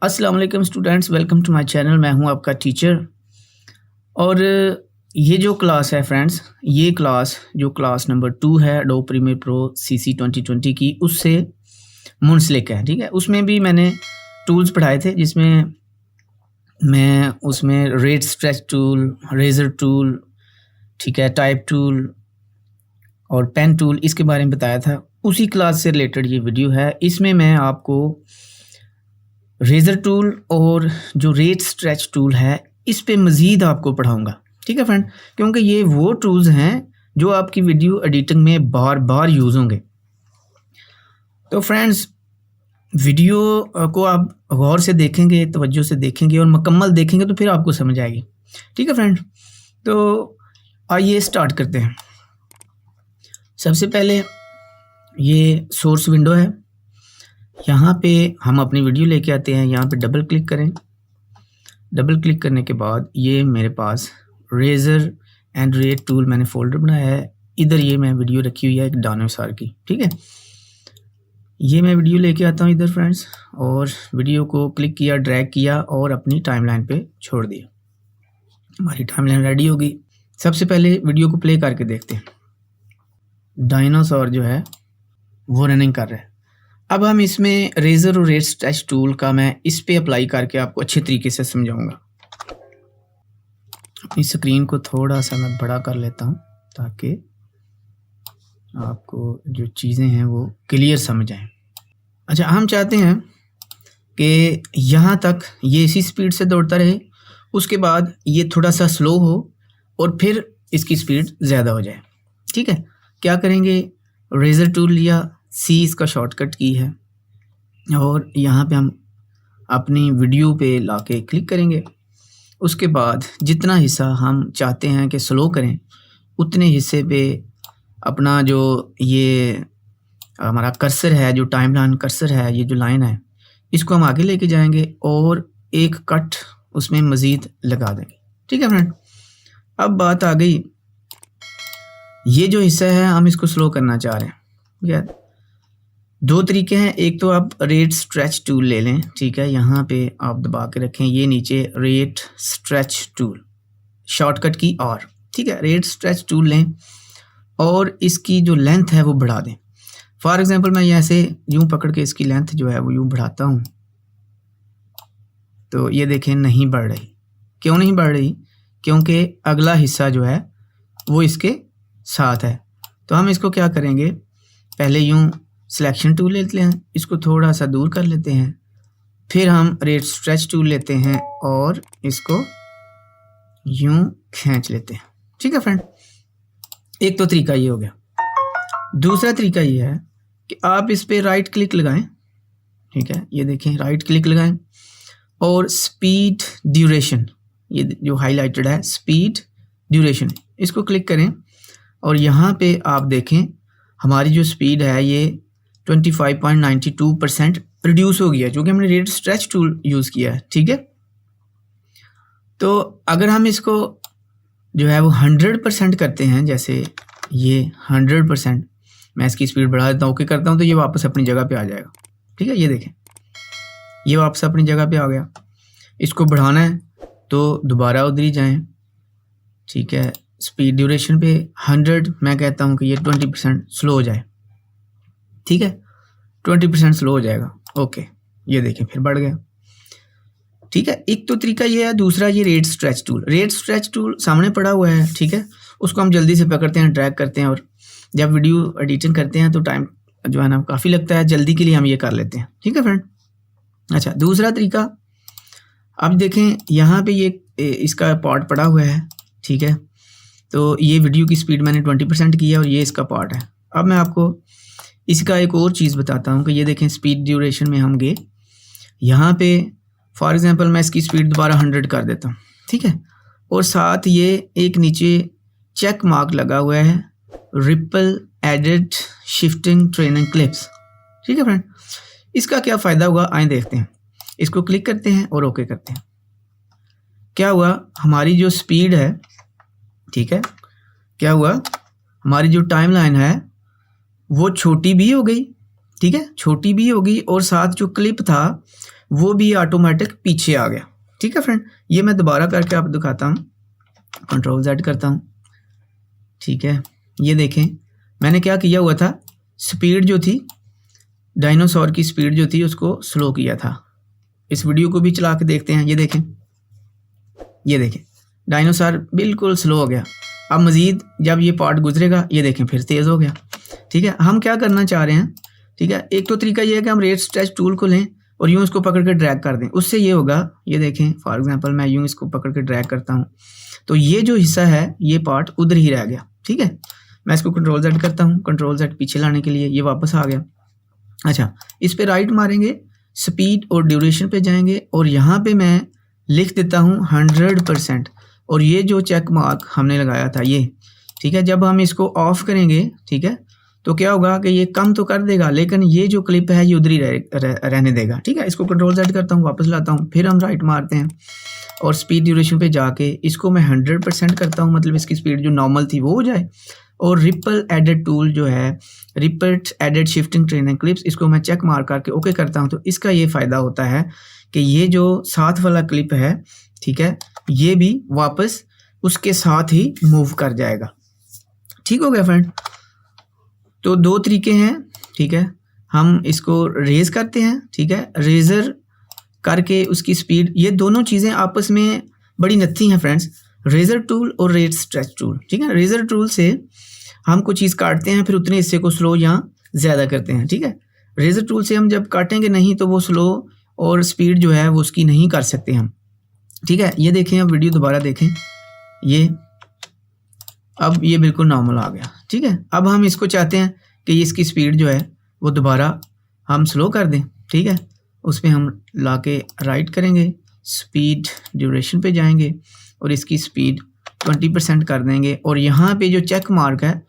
अस्सलाम वालेकुम students, welcome to my channel. मैं हूं आपका टीचर। और ये जो क्लास है फ्रेंड्स, ये क्लास जो क्लास नंबर 2 है एडोब प्रीमियर प्रो CC 2020 की, उससे मुंसलिक है। ठीक है, उसमें भी मैंने टूल्स पढ़ाए थे, जिसमें मैं उसमें rate stretch tool, razor tool, ठीक है, टाइप टूल और पेन टूल, इसके बारे में बताया था। उसी क्लास से रिलेटेड ये वीडियो है। इसमें मैं आपको रेज़र टूल और जो रेट स्ट्रेच टूल है, इस पे मज़ीद आपको पढ़ाऊँगा। ठीक है फ्रेंड, क्योंकि ये वो टूल्स हैं जो आपकी वीडियो एडिटिंग में बार बार यूज़ होंगे। तो फ्रेंड्स, वीडियो को आप गौर से देखेंगे, तवज्जो से देखेंगे और मुकम्मल देखेंगे तो फिर आपको समझ आएगी। ठीक है फ्रेंड, तो आइए स्टार्ट करते हैं। सबसे पहले ये सोर्स विंडो है, यहाँ पे हम अपनी वीडियो लेके आते हैं। यहाँ पे डबल क्लिक करें। डबल क्लिक करने के बाद ये मेरे पास रेज़र एंड रेट टूल मैंने फ़ोल्डर बनाया है। इधर ये मैं वीडियो रखी हुई है एक डायनासोर की। ठीक है, ये मैं वीडियो लेके आता हूँ इधर फ्रेंड्स, और वीडियो को क्लिक किया, ड्रैग किया और अपनी टाइमलाइन पे छोड़ दिया। हमारी टाइमलाइन रेडी होगी। सबसे पहले वीडियो को प्ले करके देखते हैं। डायनासोर जो है वो रनिंग कर रहा है। अब हम इसमें रेज़र और रेट स्ट्रेच टूल का मैं इस पे अप्लाई करके आपको अच्छे तरीके से समझाऊंगा। अपनी स्क्रीन को थोड़ा सा मैं बड़ा कर लेता हूं ताकि आपको जो चीज़ें हैं वो क्लियर समझ आएं। अच्छा, हम चाहते हैं कि यहाँ तक ये इसी स्पीड से दौड़ता रहे, उसके बाद ये थोड़ा सा स्लो हो और फिर इसकी स्पीड ज़्यादा हो जाए। ठीक है, क्या करेंगे, रेज़र टूल लिया, C इसका शॉर्टकट की है, और यहाँ पे हम अपनी वीडियो पे लाके क्लिक करेंगे। उसके बाद जितना हिस्सा हम चाहते हैं कि स्लो करें, उतने हिस्से पे अपना जो ये हमारा कर्सर है, जो टाइमलाइन कर्सर है, ये जो लाइन है, इसको हम आगे लेके जाएंगे और एक कट उसमें मज़ीद लगा देंगे। ठीक है फ्रेंड, अब बात आ गई, ये जो हिस्सा है हम इसको स्लो करना चाह रहे हैं। ठीक है, दो तरीके हैं। एक तो आप रेट स्ट्रेच टूल ले लें। ठीक है, यहाँ पे आप दबा के रखें, ये नीचे रेट स्ट्रेच टूल, शॉर्टकट की R। ठीक है, रेट स्ट्रेच टूल लें और इसकी जो लेंथ है वो बढ़ा दें। फॉर एग्जांपल मैं ऐसे यूं पकड़ के इसकी लेंथ जो है वो यूं बढ़ाता हूँ, तो ये देखें नहीं बढ़ रही। क्यों नहीं बढ़ रही? क्योंकि अगला हिस्सा जो है वो इसके साथ है। तो हम इसको क्या करेंगे, पहले यूं सिलेक्शन टूल लेते हैं, इसको थोड़ा सा दूर कर लेते हैं, फिर हम रेट स्ट्रेच टूल लेते हैं और इसको यूं खींच लेते हैं। ठीक है फ्रेंड, एक तो तरीका ये हो गया। दूसरा तरीका ये है कि आप इस पे राइट क्लिक लगाएं। ठीक है, ये देखें, राइट क्लिक लगाएं और स्पीड ड्यूरेशन, ये जो हाईलाइटेड है स्पीड ड्यूरेशन, इसको क्लिक करें और यहाँ पे आप देखें हमारी जो स्पीड है ये 25.92% रिड्यूस हो गया, जो कि हमने रेट स्ट्रेच टूल यूज़ किया है। ठीक है, तो अगर हम इसको जो है वो 100% करते हैं, जैसे ये 100%, मैं इसकी स्पीड बढ़ा देता हूँ, ओके करता हूँ, तो ये वापस अपनी जगह पे आ जाएगा। ठीक है, ये देखें, ये वापस अपनी जगह पे आ गया। इसको बढ़ाना है तो दोबारा उधर ही जाएँ। ठीक है, स्पीड ड्यूरेशन पे 100, मैं कहता हूँ कि ये 20% स्लो हो जाए। ठीक है, 20% स्लो हो जाएगा। ओके, ये देखें फिर बढ़ गया। ठीक है, एक तो तरीका ये है। दूसरा ये rate stretch tool, rate stretch tool सामने पड़ा हुआ है। ठीक है, उसको हम जल्दी से पकड़ते हैं, ड्रैग करते हैं, और जब वीडियो एडिटिंग करते हैं तो टाइम जो है ना काफ़ी लगता है, जल्दी के लिए हम ये कर लेते हैं। ठीक है फ्रेंड, अच्छा, दूसरा तरीका, अब देखें यहाँ पे ये इसका पार्ट पड़ा हुआ है। ठीक है, तो ये वीडियो की स्पीड मैंने 20% की है और ये इसका पार्ट है। अब मैं आपको इसका एक और चीज़ बताता हूँ कि ये देखें, स्पीड ड्यूरेशन में हम गए, यहाँ पे फॉर एग्जांपल मैं इसकी स्पीड दोबारा 100 कर देता हूँ। ठीक है, और साथ ये एक नीचे चेक मार्क लगा हुआ है, ripple edit shifting trailing clips. ठीक है फ्रेंड, इसका क्या फ़ायदा हुआ आए देखते हैं। इसको क्लिक करते हैं और ओके करते हैं। क्या हुआ, हमारी जो स्पीड है, ठीक है, क्या हुआ, हमारी जो टाइमलाइन है वो छोटी भी हो गई। ठीक है, छोटी भी हो गई, और साथ जो क्लिप था वो भी ऑटोमेटिक पीछे आ गया। ठीक है फ्रेंड, ये मैं दोबारा करके आप दिखाता हूँ। कंट्रोल Z करता हूँ। ठीक है, ये देखें मैंने क्या किया हुआ था, स्पीड जो थी डायनासोर की स्पीड जो थी उसको स्लो किया था। इस वीडियो को भी चला के देखते हैं। ये देखें, ये देखें डायनासोर बिल्कुल स्लो हो गया। अब मज़ीद जब ये पार्ट गुजरेगा ये देखें फिर तेज़ हो गया। ठीक है, हम क्या करना चाह रहे हैं, ठीक है, एक तो तरीका ये है कि हम रेट स्ट्रेच टूल को लें और यूँ इसको पकड़ के ड्रैग कर दें। उससे ये होगा, ये देखें फॉर एग्जांपल मैं यूँ इसको पकड़ के ड्रैग करता हूँ तो ये जो हिस्सा है ये पार्ट उधर ही रह गया। ठीक है, मैं इसको कंट्रोल Z करता हूँ, कंट्रोल Z पीछे लाने के लिए, ये वापस आ गया। अच्छा, इस पे राइट मारेंगे, स्पीड और ड्यूरेशन पे जाएंगे और यहाँ पे मैं लिख देता हूँ 100%। और ये जो चेक मार्क हमने लगाया था ये, ठीक है, जब हम इसको ऑफ करेंगे, ठीक है, तो क्या होगा कि ये कम तो कर देगा लेकिन ये जो क्लिप है ये उधर ही रहने देगा। ठीक है, इसको कंट्रोल Z करता हूँ, वापस लाता हूँ, फिर हम राइट मारते हैं और स्पीड ड्यूरेशन पे जाके इसको मैं 100% करता हूँ, मतलब इसकी स्पीड जो नॉर्मल थी वो हो जाए। और रिपल एडेड टूल जो है, ripple edit shifting trailing clips, इसको मैं चेक मार करके ओके करता हूँ। तो इसका ये फ़ायदा होता है कि ये जो साथ वाला क्लिप है, ठीक है, ये भी वापस उसके साथ ही मूव कर जाएगा। ठीक हो गया फ्रेंड, तो दो तरीके हैं। ठीक है, हम इसको रेज करते हैं, ठीक है, रेजर करके उसकी स्पीड, ये दोनों चीज़ें आपस में बड़ी नत्थी हैं फ्रेंड्स, रेजर टूल और रेट स्ट्रेच टूल। ठीक है, रेजर टूल से हम कुछ चीज़ काटते हैं फिर उतने हिस्से को स्लो या ज़्यादा करते हैं। ठीक है, रेजर टूल से हम जब काटेंगे नहीं तो वो स्लो और स्पीड जो है वो उसकी नहीं कर सकते हम। ठीक है, ये देखें, अब वीडियो दोबारा देखें, ये अब ये बिल्कुल नॉर्मल आ गया। ठीक है, अब हम इसको चाहते हैं कि इसकी स्पीड जो है वो दोबारा हम स्लो कर दें। ठीक है, उस पर हम ला के राइट करेंगे, स्पीड ड्यूरेशन पे जाएंगे और इसकी स्पीड 20% कर देंगे और यहाँ पे जो चेक मार्क है,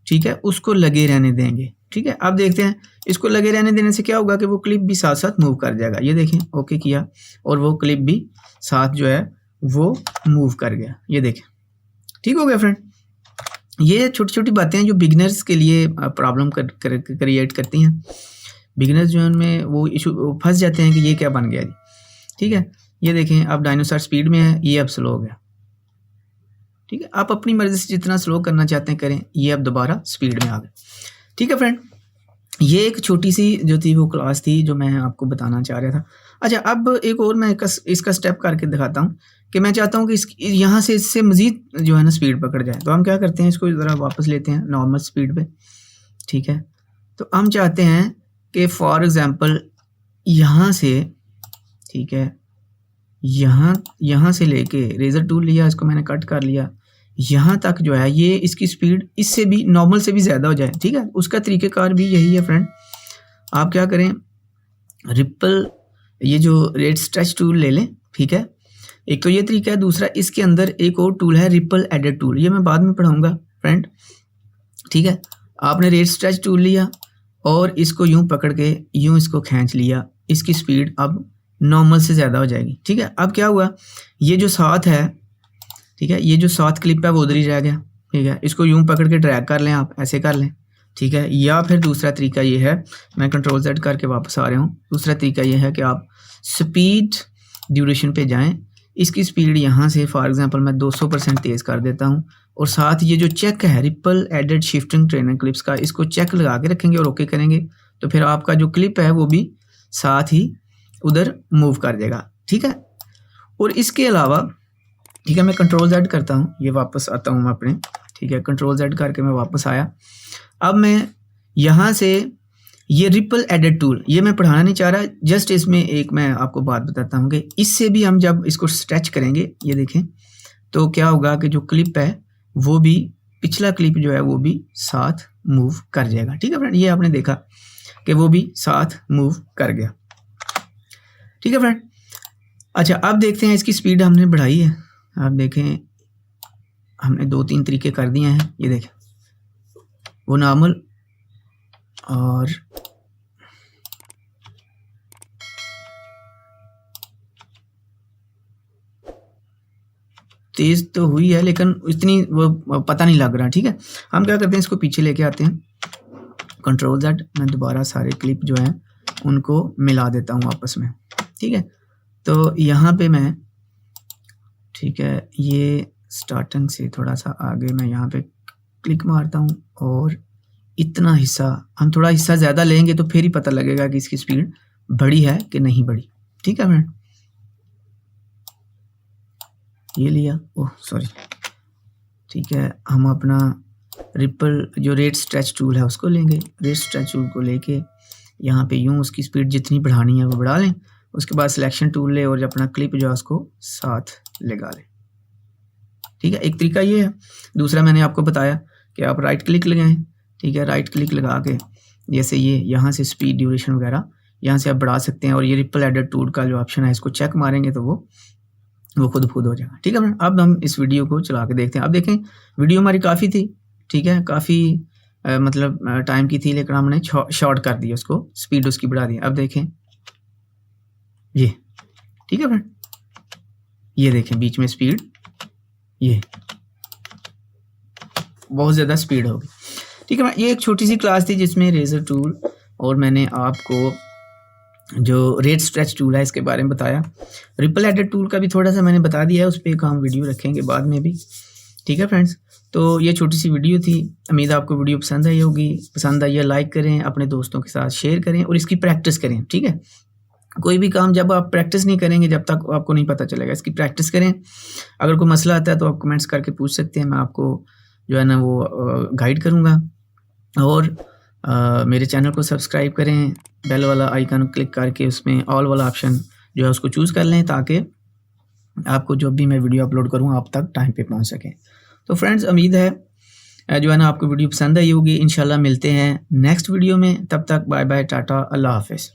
ठीक है, उसको लगे रहने देंगे। ठीक है, अब देखते हैं इसको लगे रहने देने से क्या होगा कि वो क्लिप भी साथ साथ मूव कर जाएगा। ये देखें, ओके किया और वो क्लिप भी साथ जो है वो मूव कर गया। ये देखें, ठीक हो गया फ्रेंड। ये छोटी छोटी बातें हैं जो बिगिनर्स के लिए प्रॉब्लम क्रिएट करती हैं। बिगिनर्स जो है उनमें वो इशू फंस जाते हैं कि ये क्या बन गया जी। ठीक है, ये देखें, अब डायनासोर स्पीड में है, ये अब स्लो हो गया। ठीक है, आप अपनी मर्जी से जितना स्लो करना चाहते हैं करें, ये अब दोबारा स्पीड में आ गए। ठीक है फ्रेंड, ये एक छोटी सी जो थी वो क्लास थी जो मैं आपको बताना चाह रहा था। अच्छा, अब एक और मैं इसका स्टेप करके दिखाता हूँ कि मैं चाहता हूँ कि यहाँ से इससे मज़ीद जो है ना स्पीड पकड़ जाए। तो हम क्या करते हैं, इसको ज़रा वापस लेते हैं नॉर्मल स्पीड पे। ठीक है, तो हम चाहते हैं कि फॉर एग्ज़ाम्पल यहाँ से, ठीक है, यहाँ से लेके रेजर टूल लिया, इसको मैंने कट कर लिया, यहाँ तक जो है ये इसकी स्पीड इससे भी नॉर्मल से भी ज़्यादा हो जाए। ठीक है, उसका तरीक़ेकार भी यही है फ्रेंड। आप क्या करें, रिपल, ये जो रेट स्ट्रेच टूल ले लें। ठीक है, एक तो ये तरीका है, दूसरा इसके अंदर एक और टूल है रिपल एडेड टूल, ये मैं बाद में पढ़ाऊँगा फ्रेंड। ठीक है, आपने रेट स्ट्रेच टूल लिया और इसको यूँ पकड़ के यूँ इसको खींच लिया, इसकी स्पीड अब नॉर्मल से ज़्यादा हो जाएगी। ठीक है, अब क्या हुआ, ये जो साथ है, ठीक है, ये जो साथ क्लिप है वो उधर ही रह गया। ठीक है, इसको यूँ पकड़ के ड्रैग कर लें, आप ऐसे कर लें। ठीक है, या फिर दूसरा तरीका ये है, मैं कंट्रोल Z करके वापस आ रहा हूँ, दूसरा तरीका ये है कि आप स्पीड ड्यूरेशन पे जाएं, इसकी स्पीड यहाँ से फॉर एग्जांपल मैं 200% तेज़ कर देता हूँ और साथ ये जो चेक है ripple edit shifting trailing clips का, इसको चेक लगा के रखेंगे और ओके करेंगे तो फिर आपका जो क्लिप है वो भी साथ ही उधर मूव कर जाएगा। ठीक है, और इसके अलावा, ठीक है, मैं कंट्रोल Z करता हूँ, ये वापस आता हूँ मैं अपने। ठीक है, कंट्रोल Z करके मैं वापस आया। अब मैं यहाँ से ये रिपल एडेड टूल, ये मैं पढ़ाना नहीं चाह रहा, जस्ट इसमें एक मैं आपको बात बताता हूँ कि इससे भी हम जब इसको स्ट्रेच करेंगे, ये देखें, तो क्या होगा कि जो क्लिप है वो भी, पिछला क्लिप जो है वो भी साथ मूव कर जाएगा। ठीक है फ्रेंड, ये आपने देखा कि वो भी साथ मूव कर गया। ठीक है फ्रेंड, अच्छा अब देखते हैं इसकी स्पीड हमने बढ़ाई है। आप देखें, हमने 2-3 तरीके कर दिए हैं। ये देखें, वो नॉर्मल और तेज़ तो हुई है लेकिन इतनी वो पता नहीं लग रहा। ठीक है, हम क्या करते हैं, इसको पीछे लेके आते हैं, कंट्रोल Z, मैं दोबारा सारे क्लिप जो हैं उनको मिला देता हूँ आपस में। ठीक है। तो यहाँ पे मैं, ठीक है, ये स्टार्टिंग से थोड़ा सा आगे मैं यहाँ पे क्लिक मारता हूँ और इतना हिस्सा, हम थोड़ा हिस्सा ज़्यादा लेंगे तो फिर ही पता लगेगा कि इसकी स्पीड बड़ी है कि नहीं बड़ी। ठीक है फ्रेंड, ये लिया, ओह सॉरी, ठीक है। हम अपना रिपल जो रेट स्ट्रेच टूल है उसको लेंगे, रेट स्ट्रेच टूल को लेके यहाँ पे यूँ उसकी स्पीड जितनी बढ़ानी है वो बढ़ा लें। उसके बाद सिलेक्शन टूल ले और अपना क्लिप जो है उसको साथ लगा लें। ठीक है, एक तरीका ये है। दूसरा मैंने आपको बताया कि आप राइट क्लिक लगाएं, ठीक है, राइट क्लिक लगा के जैसे ये यहाँ से स्पीड ड्यूरेशन वगैरह यहाँ से आप बढ़ा सकते हैं और ये रिपल एडिट टूल का जो ऑप्शन है इसको चेक मारेंगे तो वो खुद हो जाएगा। ठीक है फ्रेंड, अब हम इस वीडियो को चला के देखते हैं। अब देखें वीडियो हमारी काफ़ी थी, ठीक है, काफ़ी मतलब टाइम की थी, लेकिन हमने शॉर्ट कर दिया उसको, स्पीड उसकी बढ़ा दी। अब देखें ये, ठीक है फ्रेंड, ये देखें बीच में स्पीड, ये बहुत ज़्यादा स्पीड होगी। ठीक है, ये एक छोटी सी क्लास थी जिसमें रेजर टूल और मैंने आपको जो रेट स्ट्रेच टूल है इसके बारे में बताया। रिपल एडिट टूल का भी थोड़ा सा मैंने बता दिया है, उस पर एक हम वीडियो रखेंगे बाद में भी। ठीक है फ्रेंड्स, तो ये छोटी सी वीडियो थी, उम्मीद आपको वीडियो पसंद आई होगी। पसंद आई है लाइक करें, अपने दोस्तों के साथ शेयर करें और इसकी प्रैक्टिस करें। ठीक है, कोई भी काम जब आप प्रैक्टिस नहीं करेंगे जब तक आपको नहीं पता चलेगा, इसकी प्रैक्टिस करें। अगर कोई मसला आता है तो आप कमेंट्स करके पूछ सकते हैं, मैं आपको जो है ना वो गाइड करूँगा। और मेरे चैनल को सब्सक्राइब करें, बेल वाला आइकन क्लिक करके उसमें ऑल वाला ऑप्शन जो है उसको चूज़ कर लें ताकि आपको जब भी मैं वीडियो अपलोड करूँ आप तक टाइम पे पहुँच सकें। तो फ्रेंड्स, उम्मीद है जो है ना आपको वीडियो पसंद आई होगी। इंशाल्लाह मिलते हैं नेक्स्ट वीडियो में, तब तक बाय बाय, टाटा, अल्लाह हाफ़िज़।